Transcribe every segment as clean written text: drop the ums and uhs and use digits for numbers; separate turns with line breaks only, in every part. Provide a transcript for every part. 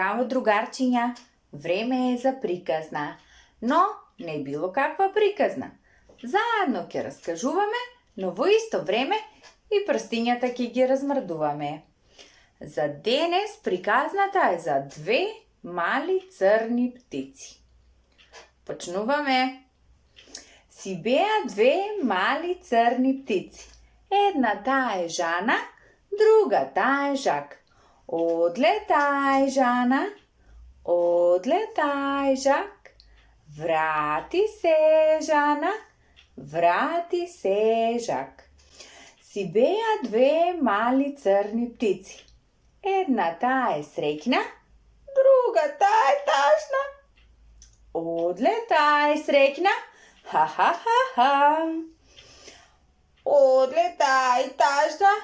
Здраво, другарчиња! Време е за приказна. Но не било каква приказна. Заедно ќе раскажуваме, но во исто време и прстињата ќе ги размрдуваме. За денес приказната е за две мали црни птици. Почнуваме. Си беа две мали црни птици. Едната е Жана, другата е Жак. Одлетај, Жана, одлетај, Жак. Врати се, Жана, врати се, Жак. Си беа две мали црни птици. Едната е среќна, другата е тажна. Одлетај, среќна, ха-ха-ха-ха. Одлетај, тажна,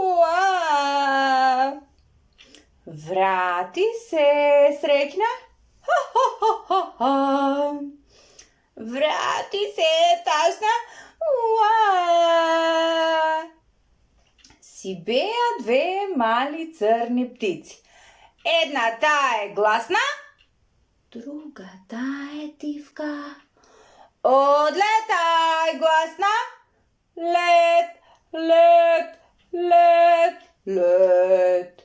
уа. Врати се, среќна, ха-ха-ха-ха. Врати се, тажна, уа. Си беа две мали црни птици. Едната е гласна, другата е тивка. Одлетај, гласна, лет, лет, лет, лет.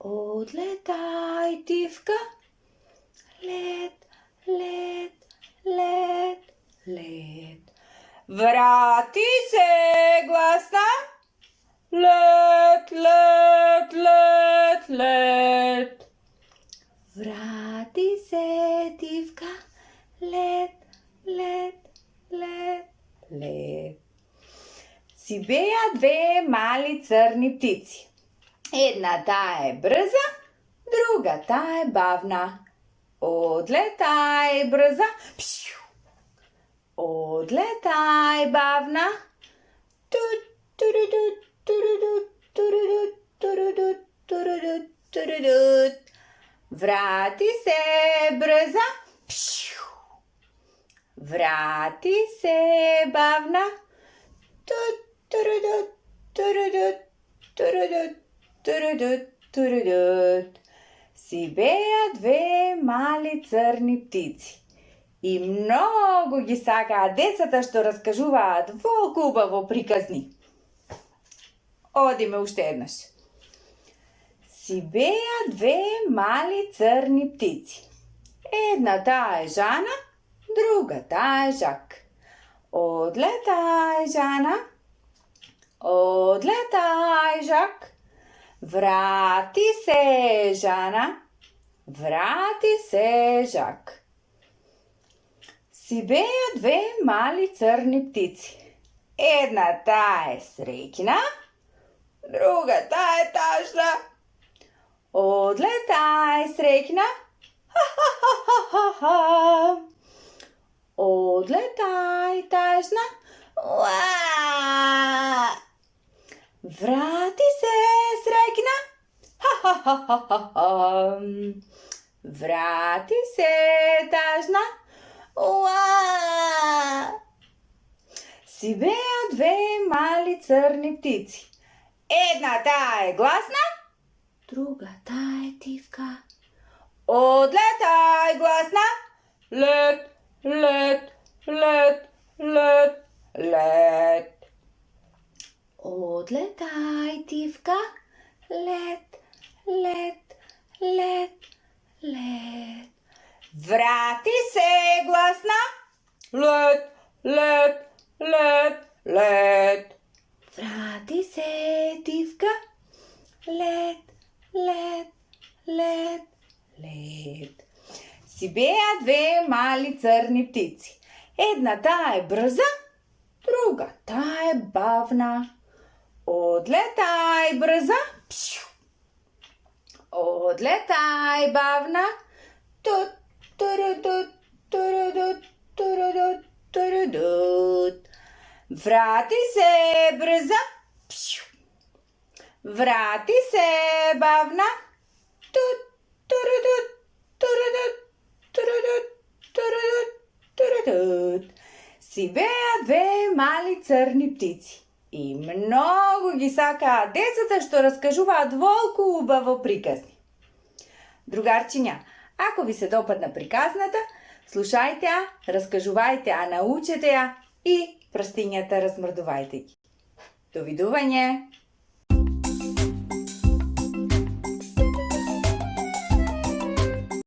Одлетај, тивка, лет, лет, лет, лет. Врати се, гласна, лет, лет, лет, лет. Врати се, тивка, лет, лет, лет, лет. Си беа две мали црни птици. Едната е брза, другата е бавна. Одлетај, брза, пшиу. Одлетај, бавна, тут, турудут, турудут, турудут, турудут, турудут, турудут. Врати се, брза, пшиу. Врати се, бавна, тут, турудут, турудут, турудут, турудут, турудут. Си беа две мали црни птици. И многу ги сакаат децата што раскажуваат волку убаво приказни. Одиме уште еднаш. Си беа две мали црни птици. Едната е Жана, другата е Жак. Одлетај, Жана, одлетај, Жак. Врати се, Жана, врати се, Жак. Си беа две мали црни птици. Едната е среќна, другата е тажна. Одлетај, среќна, ха-ха-ха-ха-ха. Одлетај, тажна, уа. Врати се, среќна, ха-ха-ха-ха-ха. Врати се, тажна, уа. Си беа две мали црни птици. Едната е гласна, другата е тивка. Одлетај, гласна, лет, лет, лет, лет, лет. Одлетај, тивка, лет, лет, лет, лет. Врати се, гласна, лет, лет, лет, лет. Врати се, тивка, лет, лет, лет, лет. Си беа две мали црни птици. Едната е брза, другата е бавна. Одлетај, брза, пшиу. Одлетај, бавна, тут, турудут, турудут, турудут, турудут. Врати се, брза, пшиу. Врати се, бавна, тут, турудут, турудут, турудут, турудут, турудут. Си беа две мали црни птици. И многу ги сакаат децата што раскажуваат волку убаво приказни. Другарчиња, ако ви се допадна приказната, слушајте ја, раскажувајте ја, научете ја и прстињата размрдувајте ги. Довидување!